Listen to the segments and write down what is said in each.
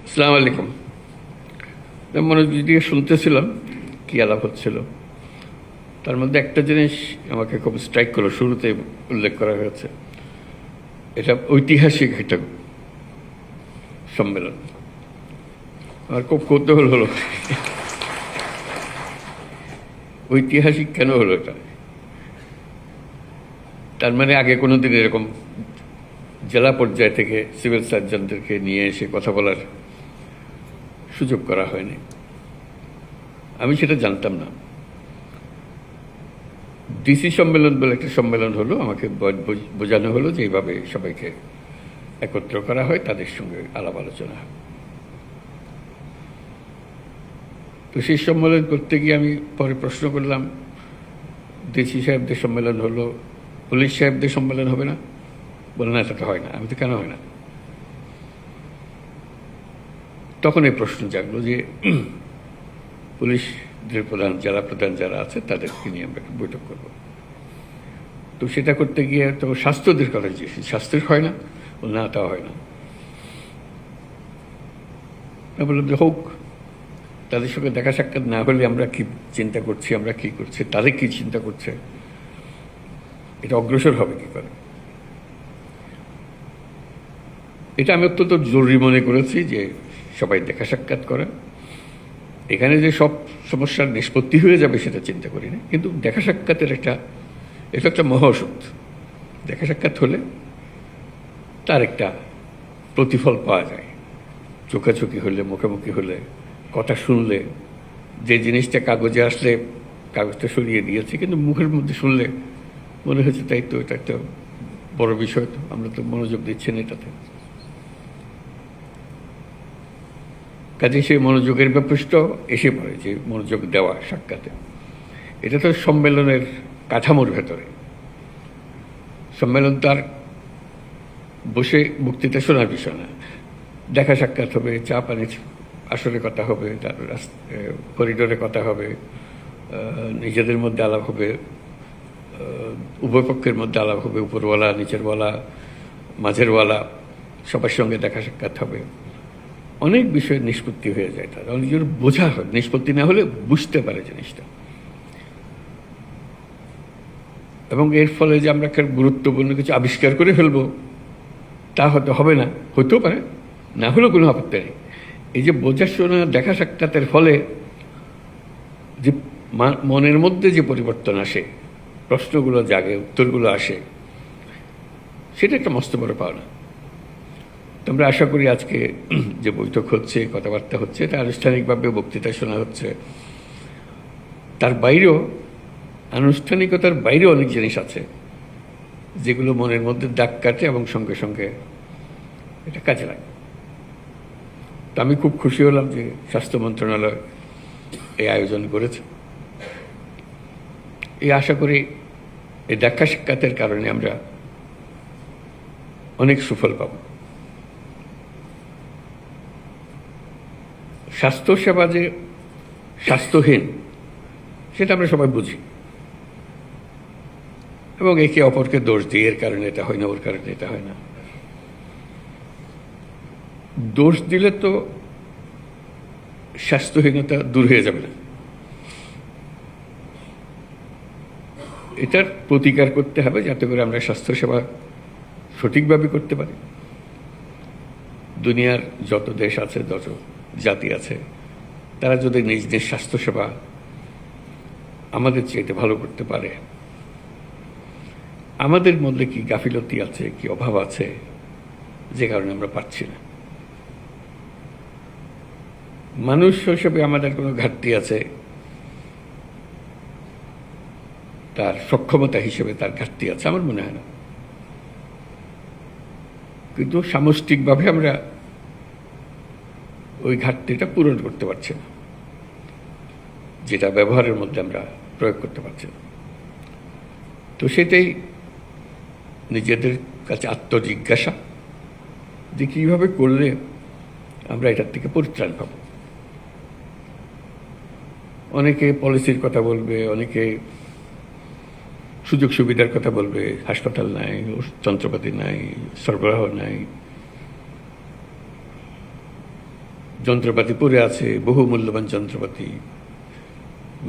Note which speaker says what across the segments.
Speaker 1: আসসালামু আলাইকুম। মনোযোগ দিয়ে শুনতেছিলাম কি আলাপ হচ্ছিল, তার মধ্যে একটা জিনিস আমাকে খুব স্ট্রাইক করলো, শুরুতে উল্লেখ করা হয়েছে, এটা ঐতিহাসিক একটা সম্মেলন। আমার খুব কৌতূহল হলো ঐতিহাসিক কেন হলো এটা। তার মানে আগে কোনোদিন এরকম জেলা পর্যায় থেকে সিভিল সার্জনদেরকে নিয়ে এসে কথা বলার সুযোগ করা হয়নি, আমি সেটা জানতাম না। ডিসি সম্মেলন বলে একটা সম্মেলন হলো, আমাকে বোঝানো হলো যে এইভাবে সবাইকে একত্র করা হয়, তাদের সঙ্গে আলাপ আলোচনা হয়। তো সেই সম্মেলন করতে গিয়ে আমি পরে প্রশ্ন করলাম, ডিসি সাহেবদের সম্মেলন হলো, পুলিশ সাহেবদের সম্মেলন হবে না? বলে না, এটা তো হয় না। আমি তো কেন হয় না? তখন এই প্রশ্ন জাগলো যে পুলিশদের প্রধান, জেলা প্রধান যারা আছে তাদেরকে নিয়ে আমরা একটা বৈঠক করব। তো সেটা করতে গিয়ে তো স্বাস্থ্যদের কথা জিজ্ঞেস, স্বাস্থ্যের হয় না? বলে না, তা হয় না। আমি বললাম যে হোক, তাদের সঙ্গে দেখা সাক্ষাৎ না হলে আমরা কি চিন্তা করছি, আমরা কি করছি, তাদের কি চিন্তা করছে, এটা অগ্রসর হবে কি করে। এটা আমি অত্যন্ত জরুরি মনে করেছি যে সবাই দেখা সাক্ষাৎ করে। এখানে যে সব সমস্যার নিষ্পত্তি হয়ে যাবে সেটা চিন্তা করি না, কিন্তু দেখা সাক্ষাতের এটা একটা মহাওষুধ। দেখা সাক্ষাৎ হলে তার একটা প্রতিফল পাওয়া যায়। চোখাচোখি হলে, মুখোমুখি হলে, কথা শুনলে, যে জিনিসটা কাগজে আসলে কাগজটা সরিয়ে দিয়েছে, কিন্তু মুখের মধ্যে শুনলে মনে হচ্ছে তাই তো, এটা একটা বড় বিষয়, তো আমরা তো মনোযোগ দিচ্ছি না এটাতে। কাজে সেই মনোযোগের ব্যাপারটা এসে পড়ে, যে মনোযোগ দেওয়া সাক্ষাতে। এটা তো সম্মেলনের কাঠামোর ভেতরে। সম্মেলন তার বসে বক্তৃতা শোনার বিষয় না। দেখা সাক্ষাৎ হবে, চা পানির আসরে কথা হবে, তার করিডোরে কথা হবে, নিজেদের মধ্যে আলাপ হবে, উভয় পক্ষের মধ্যে আলাপ হবে, উপরওয়ালা, নিচেরওয়ালা, মাঝেরওয়ালা, সবার সঙ্গে দেখা সাক্ষাৎ হবে। অনেক বিষয়ের নিষ্পত্তি হয়ে যায়, তার অনেক জন বোঝা হয়, নিষ্পত্তি না হলে বুঝতে পারে জিনিসটা। এবং এর ফলে যে আমরা একটা গুরুত্বপূর্ণ কিছু আবিষ্কার করে ফেলবো, তা হয়তো হবে না, হতেও পারে, না হলেও কোনো আপত্তি নেই। এই যে বোঝাশোনা, দেখা সাক্ষাতের ফলে যে মনের মধ্যে যে পরিবর্তন আসে, প্রশ্নগুলো জাগে, উত্তরগুলো আসে, সেটা একটা মস্ত বড় পাওনা। আমরা আশা করি আজকে যে বৈঠক হচ্ছে, কথাবার্তা হচ্ছে, এটা আনুষ্ঠানিকভাবে বক্তৃতা শোনা হচ্ছে, তার বাইরেও, আনুষ্ঠানিকতার বাইরেও অনেক জিনিস আছে যেগুলো মনের মধ্যে দাগ কাটে এবং সঙ্গে সঙ্গে এটা কাজে লাগে। তো আমি খুব খুশি হলাম যে স্বাস্থ্য মন্ত্রণালয় এই আয়োজন করেছে। এই আশা করি এই দেখা সাক্ষাতের কারণে আমরা অনেক সুফল পাব। স্বাস্থ্যসেবা যে স্বাস্থ্যহীন, সেটা আমরা সবাই বুঝি, এবং একে অপরকে দোষ দিই, এর কারণে এটা হয় না, ওর কারণে এটা হয় না। দোষ দিলে তো স্বাস্থ্যহীনতা দূর হয়ে যাবে না। এটার প্রতিকার করতে হবে, যাতে করে আমরা স্বাস্থ্যসেবা সঠিকভাবে করতে পারি। দুনিয়ার যত দেশ আছে, যত জাতি আছে, তারা যদি নিজ নিজ স্বাস্থ্যসেবা আমাদের চাইতে ভালো করতে পারে, আমাদের মধ্যে কি গাফিলতি আছে, কি অভাব আছে, যে কারণে আমরা পাচ্ছি না। মানুষ হিসেবে আমাদের কোনো ঘাটতি আছে, তার সক্ষমতা হিসেবে তার ঘাটতি আছে, আমার মনে হয় না। কিন্তু সামষ্টিকভাবে আমরা ওই ঘাটতিটা পূরণ করতে পারছি না, যেটা ব্যবহারের মধ্যে আমরা প্রয়োগ করতে পারছি না। তো সেটাই নিজেদের কাছে আত্মজিজ্ঞাসা, যে কীভাবে করলে আমরা এটার থেকে পরিত্রাণ পাব। অনেকে পলিসির কথা বলবে, অনেকে সুযোগ সুবিধার কথা বলবে, হাসপাতাল নাই, যন্ত্রপাতি নাই, সরবরাহ নাই। যন্ত্রপাতি পড়ে আছে, বহু মূল্যবান যন্ত্রপাতি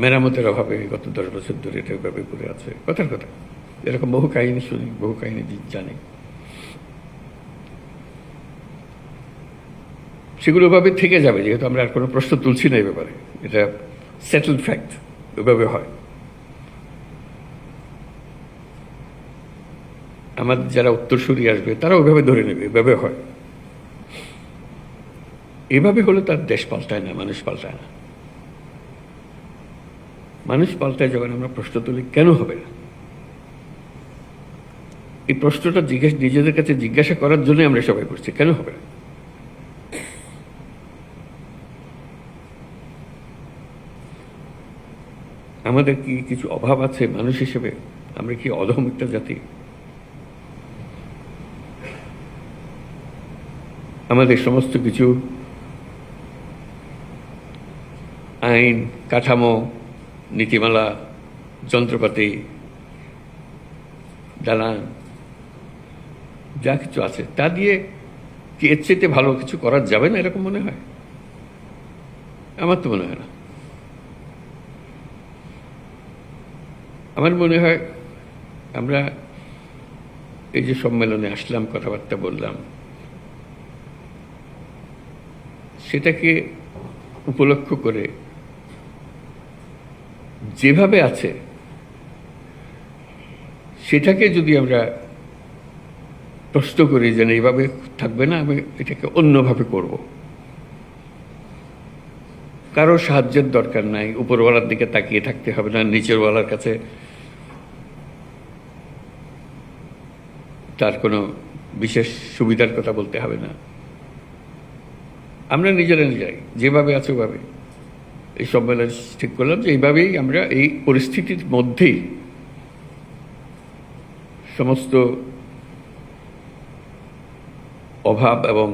Speaker 1: মেরামতের অভাবে গত 10 বছর ধরে এটা এভাবে পড়ে আছে। কথার কথা, এরকম বহু কাহিনী শুনি, বহু কাহিনী জানি। সেগুলো ওভাবে থেকে যাবে, যেহেতু আমরা আর কোনো প্রশ্ন তুলছি না এই ব্যাপারে। এটা সেটেলড ফ্যাক্ট, ওইভাবে হয়। আমাদের যারা উত্তরসূরি আসবে তারা ওইভাবে ধরে নেবে, এভাবে হয়। এভাবে হলে তার দেশ পাল্টায় না, মানুষ পাল্টায় না। মানুষ পাল্টায় যখন আমরা প্রশ্ন তুলি, কেন হবে না? এই প্রশ্নটা নিজেদের কাছে জিজ্ঞাসা করার জন্য আমরা সবাই করছি, কেন হবে না? আমাদের কি কিছু অভাব আছে মানুষ হিসেবে? আমরা কি অধম একটা জাতি? আমাদের সমস্ত কিছু আইন কাঠামো, নীতিমালা, যন্ত্রপাতি, দালান, যা কিছু আছে তা দিয়ে কি এর চাইতে ভালো কিছু করা যাবে না, এরকম মনে হয়? আমার তো মনে হয় না। আমার মনে হয় আমরা এই যে সম্মেলনে আসলাম, কথাবার্তা বললাম, সেটাকে উপলক্ষ করে যেভাবে আছে সেটাকে যদি আমরা প্রশ্ন করি যে এইভাবে থাকবে না, আমি এটাকে অন্যভাবে করব, কারো সাহায্যের দরকার নাই, উপরওয়ালার দিকে তাকিয়ে থাকতে হবে না, নিচেরওয়ালার কাছে তার কোনো বিশেষ সুবিধার কথা বলতে হবে না, আমরা নিজেরাই যেভাবে আছে ওভাবে এই সম্মেলন ঠিক করলাম যে এইভাবেই আমরা এই পরিস্থিতির মধ্যেই সমস্ত অভাব এবং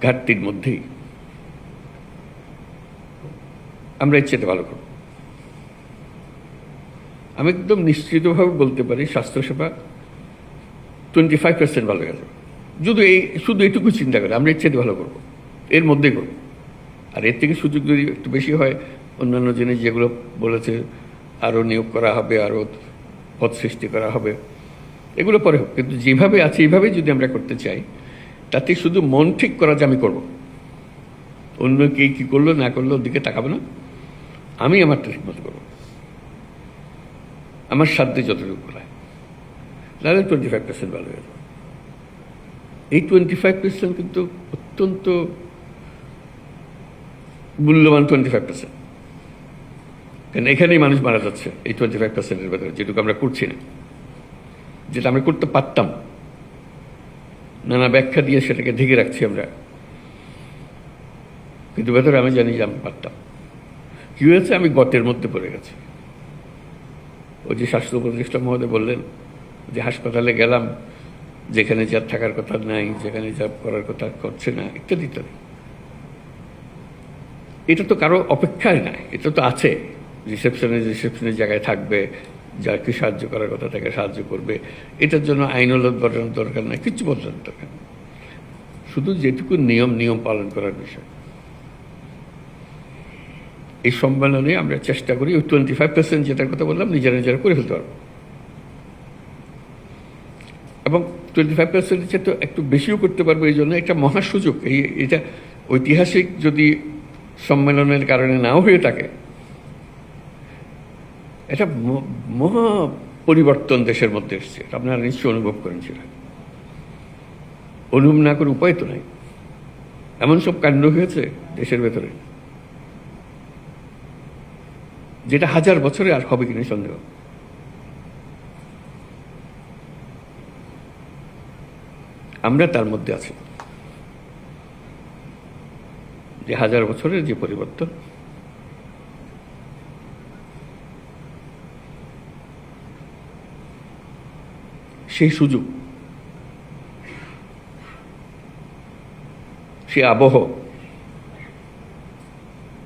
Speaker 1: ঘাটতির মধ্যেই আমরা ইচ্ছেতে ভালো করব। আমি একদম নিশ্চিতভাবে বলতে পারি স্বাস্থ্যসেবা 25% ভালো হয়ে যাবে। শুধু এইটুকু চিন্তা করে আমরা ইচ্ছেতে ভালো করব, এর মধ্যেই করব। আর এর থেকে সুযোগ যদি একটু বেশি হয়, অন্যান্য জিনিস যেগুলো বলেছে, আরও নিয়োগ করা হবে, আরও পদ সৃষ্টি করা হবে, এগুলো পরে হোক। কিন্তু যেভাবে আছে এইভাবেই যদি আমরা করতে চাই, তাতে শুধু মন ঠিক করা যে আমি করব, অন্য কে কী করলো না করলো ওর দিকে তাকাবো না, আমি আমারটা ঠিক মতো করবো, আমার সাধ্যে যতটুকু করায়, তাহলে 25% ভালো হয়ে যাবে। এই 25% কিন্তু অত্যন্ত মূল্যবান 25%, কারণ এখানেই মানুষ মারা যাচ্ছে এই 25%-এর ভেতরে, যেটুকু আমরা করছি না, যেটা আমরা করতে পারতাম, নানা ব্যাখ্যা দিয়ে সেটাকে ঢেকে রাখছি আমরা, কিন্তু ভেতরে আমি জানি যে আমি পারতাম। কি হয়েছে? আমি গতের মধ্যে পড়ে গেছি। ওই যে স্বাস্থ্য উপদেষ্টা মহোদয় বললেন যে হাসপাতালে গেলাম, যেখানে যা থাকার কথা নাই, যেখানে যা করার কথা করছে না, ইত্যাদি ইত্যাদি। এটা তো কারো অপেক্ষায় নাই, এটা তো আছে। রিসেপশনের জায়গায় থাকবে, যাকে সাহায্য করার কথা তাকে সাহায্য করবে, এটার জন্য আইনওয়ালা বদলানোর দরকার নাই, কিচ্ছু বদলানোর দরকার নেই। শুধু যেটুকু নিয়ম পালন করার বিষয়। এই সম্মেলনে আমরা চেষ্টা করি ওই 25% যেটার কথা বললাম নিজেরা করে ফেলতে পারবো, এবং 25% চেয়ে তো একটু বেশিও করতে পারবো। এই জন্য একটা মহা সুযোগ। এটা ঐতিহাসিক যদি সম্মেলনের কারণে নাও হয়ে থাকে, এটা মহা পরিবর্তন দেশের মধ্যে এসছে, আপনারা নিশ্চয়ই অনুভব করেন। সেটা অনুভব না করে উপায় তো নাই। এমন সব কাণ্ড হয়েছে দেশের ভেতরে যেটা 1000 বছরে আর হবে কিনা সন্দেহ। আমরা তার মধ্যে আছি, যে 1000 বছরের যে পরিবর্তন, সেই সুযোগ, সে আবহ,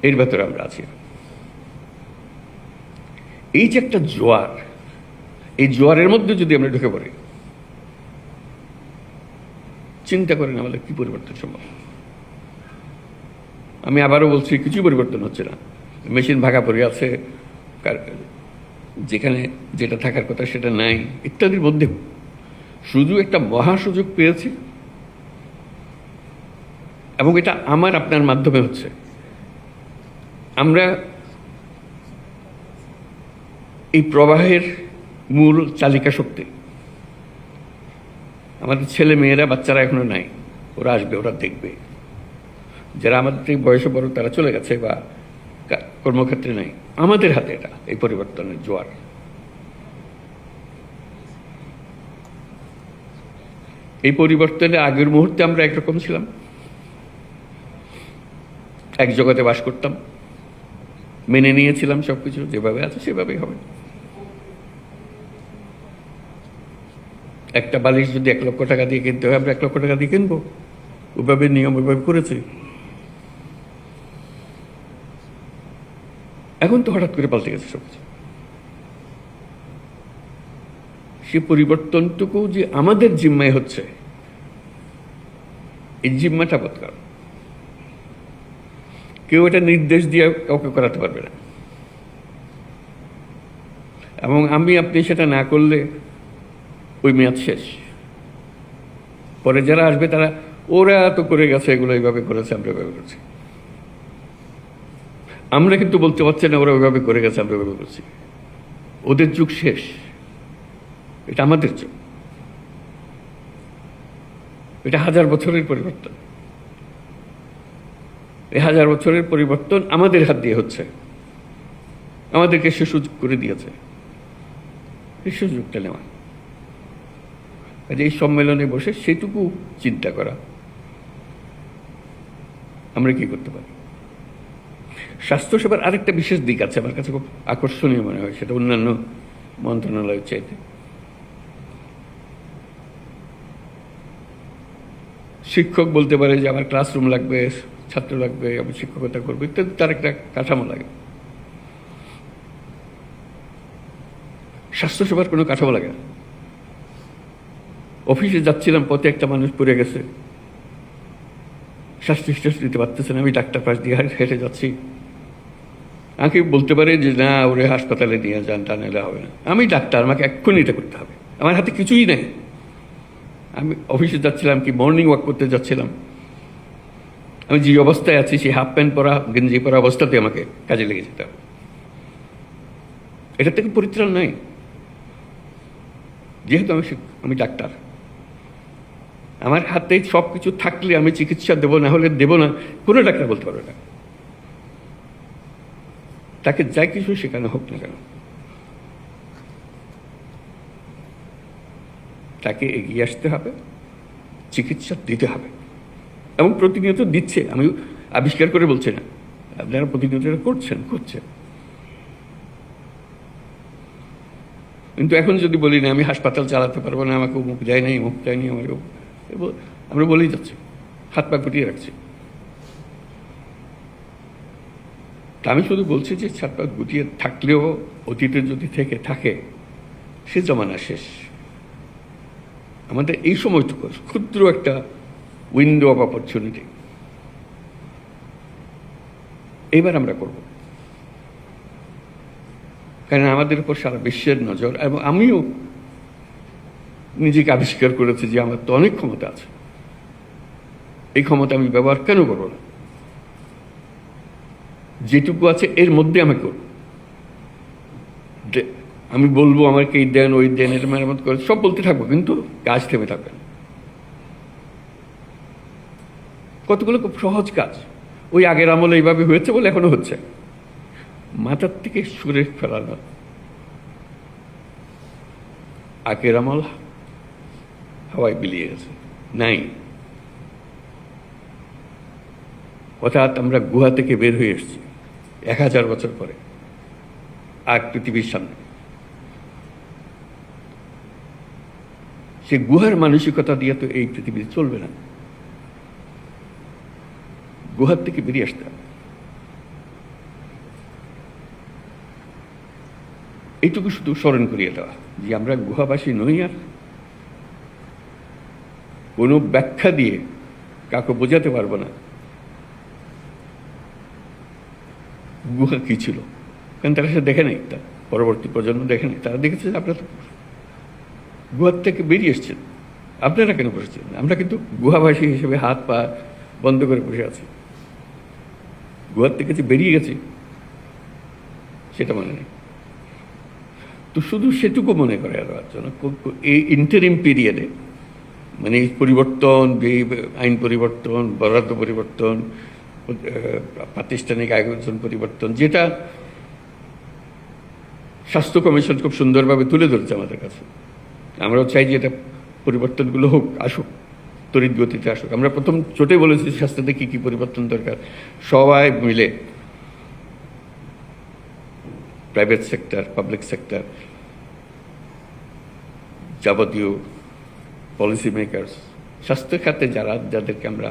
Speaker 1: এর ভেতরে আমরা আছি। এই যে একটা জোয়ার, এই জোয়ারের মধ্যে যদি আমরা ঢুকে পড়ি, চিন্তা করেন আমাদের কি পরিবর্তন সম্ভব। আমি আবারও বলছি, কিছু পরিবর্তন হচ্ছে না। মেশিন ভাগা পড়ে আছে, যেখানে যেটা থাকার কথা সেটা নাই, ইত্যাদির মধ্যে শুধু একটা মহা সুযোগ পেয়েছি, এবং এটা আমার আপনার মাধ্যমে হচ্ছে। আমরা এই প্রবাহের মূল চালিকা শক্তি। আমাদের ছেলে মেয়েরা, বাচ্চারা এখনো নাই, ওরা আসবে, ওরা দেখবে। যারা আমাদের থেকে বয়সে বড় তারা চলে গেছে বা কর্মক্ষেত্রে নাই। আমাদের হাতে এটা, এই পরিবর্তনের জোয়ার। এই পরিবর্তনের আগের মুহূর্তে আমরা একরকম ছিলাম, এক জগতে বাস করতাম, মেনে নিয়েছিলাম সবকিছু যেভাবে আছে সেভাবেই হবে। একটা বালিশ যদি 1 লক্ষ টাকা দিয়ে কিনতে হয়, আমরা 1 লক্ষ টাকা দিয়ে কিনবো, ওইভাবে নিয়ম ওইভাবে করেছি। এখন তো হঠাৎ করে পাল্টে গেছে সবকিছু। সে পরিবর্তনটুকু যে আমাদের জিম্মায় হচ্ছে, এই জিম্মাটা বদকার। কেউ এটা নির্দেশ দিয়ে কাউকে করাতে পারবে না, এবং আপনি সেটা না করলে ওই মেয়াদ শেষ। পরে যারা আসবে তারা, ওরা তো করে গেছে, এগুলো এইভাবে করেছে, আমরা এভাবে করছি। আমরা কিন্তু বলতে পারছি না ওরা ওইভাবে করে গেছে, আমরা ওইভাবে করছি। ওদের যুগ শেষ, এটা আমাদের যুগ। এটা 1000 বছরের পরিবর্তন। এই 1000 বছরের পরিবর্তন আমাদের হাত দিয়ে হচ্ছে, আমাদেরকে সে সুযোগ করে দিয়েছে। এই সুযোগটা নেওয়া, এই সম্মেলনে বসে সেটুকু চিন্তা করা, আমরা কি করতে পারি। স্বাস্থ্যসেবার আরেকটা বিশেষ দিক আছে, আমার কাছে খুব আকর্ষণীয় মনে হয়, সেটা অন্যান্য মন্ত্রণালয়ের চাইতে। শিক্ষক বলতে পারে যে আমার ক্লাসরুম লাগবে, ছাত্র লাগবে, আমি শিক্ষকতা করবো ইত্যাদি, তার একটা কাঠামো লাগে। স্বাস্থ্যসেবার কোনো কাঠামো লাগে না। অফিসে যাচ্ছিলাম, পথে একটা মানুষ পড়ে গেছে, শ্বাস নিঃশ্বাস দিতে পারতেছে না, আমি ডাক্তার পাশ দিয়ে হেঁটে যাচ্ছি। আমাকে বলতে পারে যে না, ওরে হাসপাতালে নিয়ে যান, তা নিলে হবে না। আমি ডাক্তার, আমাকে এক্ষুনি এটা করতে হবে, আমার হাতে কিছুই নেই। আমি অফিসে যাচ্ছিলাম, কি মর্নিং ওয়াক করতে যাচ্ছিলাম, আমি যে অবস্থায় আছি সেই হাফ প্যান্ট পরা, গেঞ্জি পরা অবস্থাতে আমাকে কাজে লেগে যেতে হবে। এটা থেকে পরিত্রাণ নাই, যেহেতু আমি ডাক্তার। আমার হাতে সব কিছু থাকলে আমি চিকিৎসা দেবো, না হলে দেবো না, কোনো ডাক্তার বলতে পারবে না। তাকে যাই কিছু শেখানো হোক না কেন, তাকে এগিয়ে আসতে হবে, চিকিৎসা দিতে হবে, এবং প্রতিনিয়ত দিচ্ছে। আমি আবিষ্কার করে বলছি না, আপনারা প্রতিনিয়ত করছেন। কিন্তু এখন যদি বলি না আমি হাসপাতাল চালাতে পারবো না, আমাকে মুখ দেয় নাই, মুখ দেয়নি, আমাকে আমরা বলেই যাচ্ছি, হাত পা গুটিয়ে রাখছি। তা আমি শুধু বলছি যে হাত পা গুটিয়ে থাকলেও অতীতে যদি থেকে থাকে, সে জমানা শেষ। আমাদের এই সময়টুকু ক্ষুদ্র একটা উইন্ডো অফ অপরচুনিটি, এইবার আমরা করব। কারণ আমাদের উপর সারা বিশ্বের নজর, এবং আমিও নিজেকে আবিষ্কার করেছি যে আমার তো অনেক ক্ষমতা আছে, এই ক্ষমতা আমি ব্যবহার কেন করব না? যেটুকু আছে এর মধ্যে আমি করব। আমি বলবো আমাকে এই দেন, ওই দেন, এটা মেরামত করে সব বলতে থাকবো, কিন্তু কাজ থেমে থাকবে না। কতগুলো খুব সহজ কাজ, ওই আগের আমলে এইভাবে হয়েছে বলে এখনো হচ্ছে। মাথার থেকে সুরে ফেলানো, আগের আমল হাওয়ায় বিলিয়ে গেছে, নাই। অর্থাৎ আমরা গুহা থেকে বের হয়ে এসেছি 1000 বছর পরে, আর পৃথিবীর সামনে। সে গুহার মানসিকতা দিয়ে তো এই পৃথিবী চলবে না, গুহার থেকে বেরিয়ে আসতে হবে। এইটুকু শুধু স্মরণ করিয়ে দেওয়া যে আমরা গুহাবাসী নই, আর কোনো ব্যাখ্যা দিয়ে কাউকে বোঝাতে পারবো না গুহা কী ছিল, কারণ তারা সে দেখে নেই, তার পরবর্তী প্রজন্ম দেখে নেই। তারা দেখেছে যে আপনারা তো গুহার থেকে বেরিয়ে এসছেন, আপনারা কেন বসেছেন? আমরা কিন্তু গুহাবাসী হিসেবে হাত পা বন্ধ করে বসে আছি। গুহার থেকে যে বেরিয়ে গেছি সেটা মনে নেই। তো শুধু সেটুকু মনে করে দেওয়ার জন্য এই ইন্টারিম পিরিয়ডে, মানে এই পরিবর্তন, যে আইন পরিবর্তন, বরাদ্দ পরিবর্তন, প্রাতিষ্ঠানিক আয়োজন পরিবর্তন, যেটা স্বাস্থ্য কমিশন খুব সুন্দরভাবে তুলে ধরেছে আমাদের কাছে, আমরাও চাই যে এটা পরিবর্তনগুলো হোক, আসুক, তড়িৎ গতিতে আসুক। আমরা প্রথম ছোটে বলেছি স্বাস্থ্যতে কী কী পরিবর্তন দরকার, সবাই মিলে, প্রাইভেট সেক্টর, পাবলিক সেক্টর, যাবতীয় পলিসি মেকার্স, স্বাস্থ্য খাতে যাদেরকে আমরা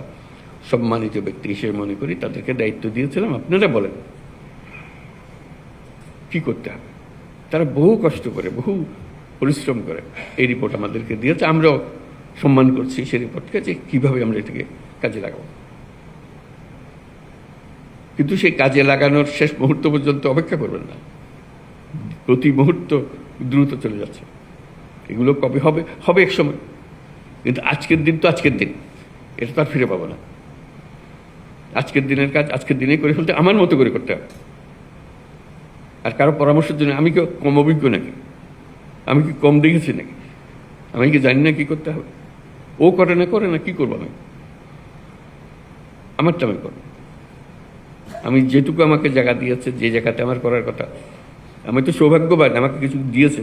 Speaker 1: সম্মানিত ব্যক্তি হিসেবে মনে করি, তাদেরকে দায়িত্ব দিয়েছিলাম, আপনারা বলেন কি করতে হবে। তারা বহু কষ্ট করে, বহু পরিশ্রম করে এই রিপোর্ট আমাদেরকে দিয়েছে। আমরাও সম্মান করছি সেই রিপোর্টকে, যে কীভাবে আমরা এটাকে কাজে লাগাবো। কিন্তু সেই কাজে লাগানোর শেষ মুহূর্ত পর্যন্ত অপেক্ষা করবেন না, প্রতি মুহূর্ত দ্রুত চলে যাচ্ছে। এগুলো কবে হবে? হবে এক সময়, কিন্তু আজকের দিন তো আজকের দিন, এটা তো আর ফিরে পাবো না। আজকের দিনের কাজ আজকের দিনেই করে ফেলতে আমার মতো করে করতে হবে। আর কারো পরামর্শের জন্য আমি কি কম অভিজ্ঞ নাকি? আমি কি কম দেখেছি নাকি? আমি কি জানি না কি করতে হবে? ও করে না কি করবো আমি? আমারটা আমি করবো। আমি যেটুকু আমাকে জায়গা দিয়েছে, যে জায়গাতে আমার করার কথা, আমি তো সৌভাগ্যবান, আমাকে কিছু দিয়েছে,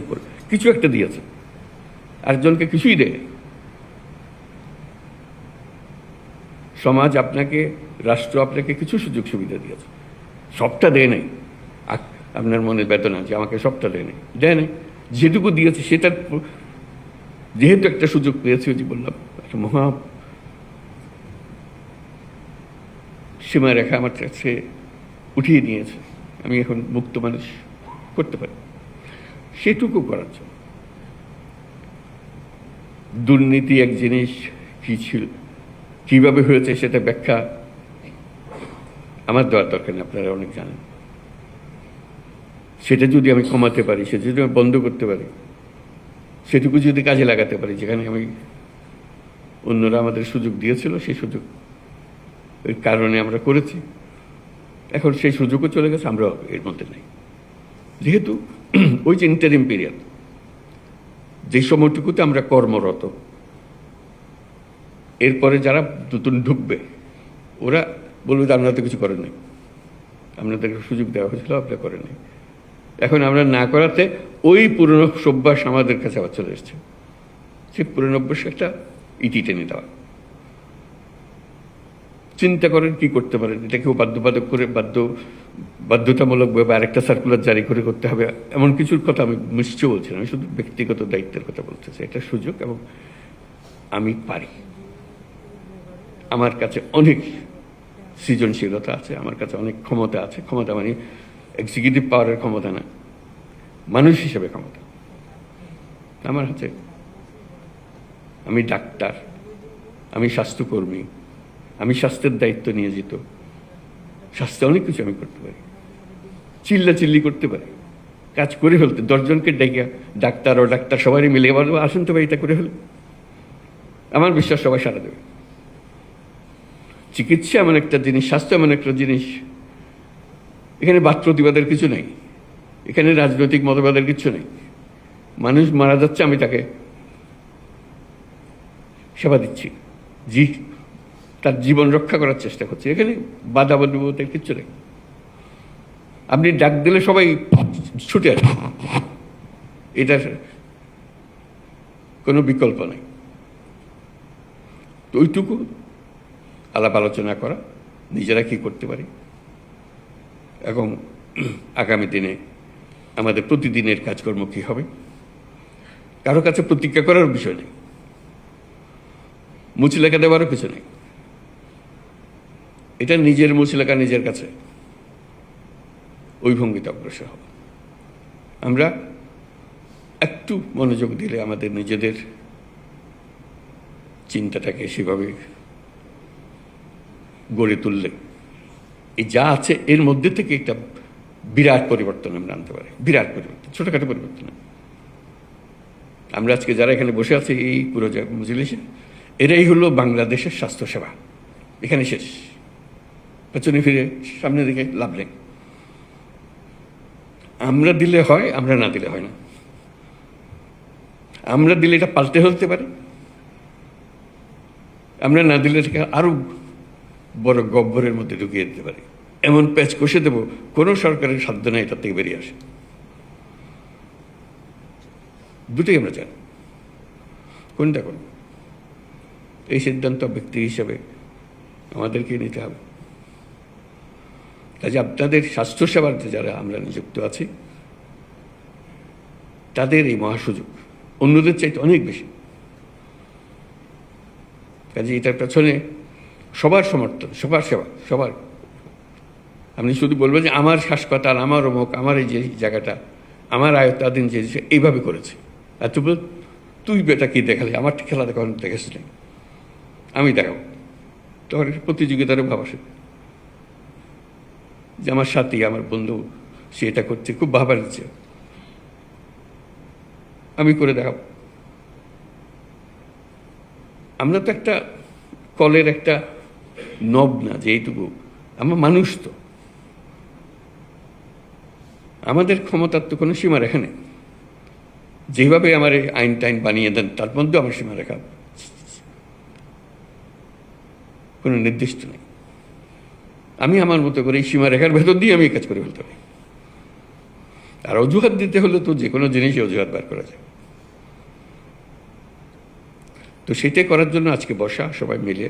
Speaker 1: কিছু একটা দিয়েছে, আরেকজনকে কিছুই দেয়। সমাজ আপনাকে, রাষ্ট্র আপনাকে কিছু সুযোগ সুবিধা দিয়েছে, সবটা দেয় নাই। আপনার মনে বেদনা যে আমাকে সবটা দেয় নাই, যেটুকু দিয়েছে সেটার যেহেতু একটা সুযোগ পেয়েছি, যে বললাম একটা মহা সীমারেখা আমার কাছে উঠিয়ে নিয়েছে, আমি এখন মুক্ত মানুষ করতে পারি। সেটুকু করার জন্য দুর্নীতি এক জিনিস কি ছিল, কিভাবে হয়েছে, সেটা ব্যাখ্যা আমার দেওয়ার দরকার নেই, আপনারা অনেক জানেন। সেটা যদি আমি কমাতে পারি, সেটা যদি আমি বন্ধ করতে পারি, সেটুকু যদি কাজে লাগাতে পারি, যেখানে আমি অন্যরা আমাদের সুযোগ দিয়েছিল, সেই সুযোগ এর কারণে আমরা করেছি। এখন সেই সুযোগও চলে গেছে, আমরা এর মধ্যে নেই। যেহেতু ওই যে ইন্টারিম পিরিয়ড, যে সময়টুকুতে আমরা কর্মরত, এরপরে যারা নতুন ঢুকবে ওরা বলবে যে আপনারা তো কিছু করেন নাই, আপনাদেরকে সুযোগ দেওয়া হয়েছিল, আপনারা করেন নাই। এখন আমরা না করাতে ওই পুরনো অভ্যাস আমাদের কাছে আবার চলে এসছে। সেই পুরনো অভ্যাস একটা ইতি টেনে দেওয়া। চিন্তা করেন কি করতে পারেন, এটা কেউ বাধ্যবাধক করে বাধ্যতামূলকভাবে আরেকটা সার্কুলার জারি করে করতে হবে, এমন কিছুর কথা আমি নিশ্চয় বলছি না। আমি শুধু ব্যক্তিগত দায়িত্বের কথা বলতেছি। এটা সুযোগ, এবং আমি পারি। আমার কাছে অনেক সৃজনশীলতা আছে, আমার কাছে অনেক ক্ষমতা আছে। ক্ষমতা মানে এক্সিকিউটিভ পাওয়ারের ক্ষমতা না, মানুষ হিসেবে ক্ষমতা আমার হাতে। আমি ডাক্তার, আমি স্বাস্থ্যকর্মী, আমি স্বাস্থ্যের দায়িত্ব নিয়োজিত। স্বাস্থ্যে অনেক কিছু আমি করতে পারি, চিল্লাচিল্লি করতে পারি, কাজ করে ফেলতে। 10 জনকে ডেকে ডাক্তার সবাই মিলে বলবো আসুন তো ভাই এটা করে ফেল, আমার বিশ্বাস সবাই সারা দেবে। চিকিৎসা এমন একটা জিনিস, স্বাস্থ্য এমন একটা জিনিস, এখানে বাদ প্রতিবাদের কিছু নেই, এখানে রাজনৈতিক মতবাদের কিছু নেই। মানুষ মারা যাচ্ছে, আমি তাকে সেবা দিচ্ছি, তার জীবন রক্ষা করার চেষ্টা করছি। এখানে বাধা বলতে কিচ্ছু নেই। আপনি ডাক দিলে সবাই ছুটে আসবে, এটার কোনো বিকল্প নেই। তো ওইটুকু আলাপ আলোচনা করা, নিজেরা কি করতে পারি, এবং আগামী দিনে আমাদের প্রতিদিনের কাজকর্ম কী হবে। কারো কাছে প্রতিজ্ঞা করার বিষয় নেই, মুচলেখা দেওয়ারও কিছু নেই। এটা নিজের মুচলেখা নিজের কাছে, ওই ভঙ্গিতে অগ্রসর হব। আমরা একটু মনোযোগ দিলে আমাদের নিজেদের চিন্তাটাকে সেভাবে গড়ে তুললে এই যা আছে এর মধ্যে থেকে একটা বিরাট পরিবর্তন আমরা আনতে পারি। বিরাট পরিবর্তন, ছোটখাটো পরিবর্তন না। আমরা আজকে যারা এখানে বসে আছি এই পুরো মজলিসে, এরাই হলো বাংলাদেশের স্বাস্থ্যসেবা। এখানে শেষ, পেছনে ফিরে সামনে দিকে লাভ নেই। আমরা দিলে হয়, আমরা না দিলে হয় না। আমরা দিলে এটা পাল্টে ফেলতে পারে, আমরা না দিলে এটাকে আরো বড় গহ্বরের মধ্যে ঢুকিয়ে দিতে পারি। এমন প্যাচ কষে দেবো, কোনো সরকারের সাধ্য নেই এটার থেকে বেরিয়ে আসে। দুটোই আমরা চাই। কোনটা কোন এই সিদ্ধান্ত ব্যক্তি হিসাবে আমাদেরকে নিতে হবে। কাজে আপনাদের স্বাস্থ্যসেবাতে যারা আমরা নিযুক্ত আছি, তাদের এই মহাসুযোগ অন্যদের চাইতে অনেক বেশি। কাজে এটার পেছনে সবার সমর্থন, সবার সেবা, সবার। আপনি শুধু বলবেন যে আমার হাসপাতাল, আমার অমুক, আমার এই যে জায়গাটা, আমার আয়ত্তাধীন যে এইভাবে করেছে, আর তুই বেটা কি দেখালি, আমার খেলা দেখানো দেখেছিলি, আমি দেখাবো। তখন প্রতিযোগিতারও ভাব আসে যে আমার সাথী, আমার বন্ধু, সে এটা করছে, খুব ভাবা দিচ্ছে, আমি করে দেখাবো। আমরা তো একটা কলের একটা নব না যে এইটুকু, আমরা মানুষ। তো আমাদের ক্ষমতার তো কোনো সীমা রেখা নেই। যেভাবে আমার আইন টাইন বানিয়ে দেন তার মধ্যেও আমার সীমা রেখা কোনো নির্দিষ্ট নেই। আমি আমার মতো করে এই সীমা রেখার ভেতর দিয়ে আমি এই কাজ করে ফেলতে পারি। আর অজুহাত দিতে হলে তো যে কোনো জিনিসই অজুহাত বার করা যায়। তো সেটাই করার জন্য আজকে বসা, সবাই মিলে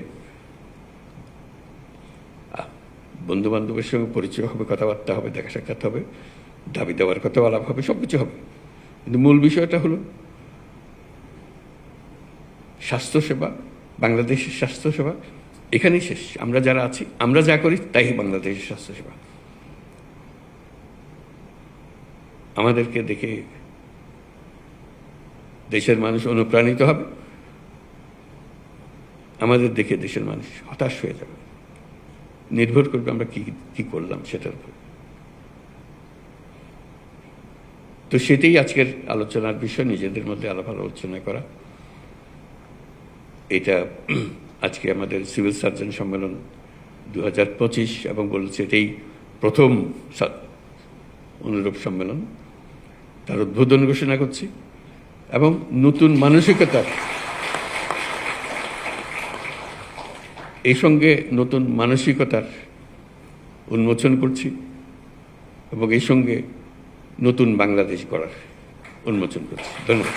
Speaker 1: বন্ধু বান্ধবের সঙ্গে পরিচয় হবে, কথাবার্তা হবে, দেখা সাক্ষাৎ হবে, দাবি দেওয়ার কথা আলাপ হবে, সব কিছু হবে। কিন্তু মূল বিষয়টা হলো স্বাস্থ্যসেবা, বাংলাদেশের স্বাস্থ্যসেবা এখানেই শেষ। আমরা যারা আছি, আমরা যা করি তাই বাংলাদেশের স্বাস্থ্যসেবা। আমাদেরকে দেখে দেশের মানুষ অনুপ্রাণিত হবে, আমাদের দেখে দেশের মানুষ হতাশ হয়ে যাবে। নির্ভর করবে আমরা কি করলাম সেটার উপর। তো সেটাই আজকের আলোচনার বিষয়, নিজেদের মধ্যে আলাপ আলোচনা করা। এটা আজকে আমাদের সিভিল সার্জন সম্মেলন 2025 এবং বলছে এটাই প্রথম অনুরূপ সম্মেলন। তার উদ্বোধন ঘোষণা করছি এবং নতুন মানসিকতার এই সঙ্গে নতুন মানসিকতার উন্মোচন করছি এবং এই সঙ্গে নতুন বাংলাদেশ গড়ার উন্মোচন করছি। ধন্যবাদ।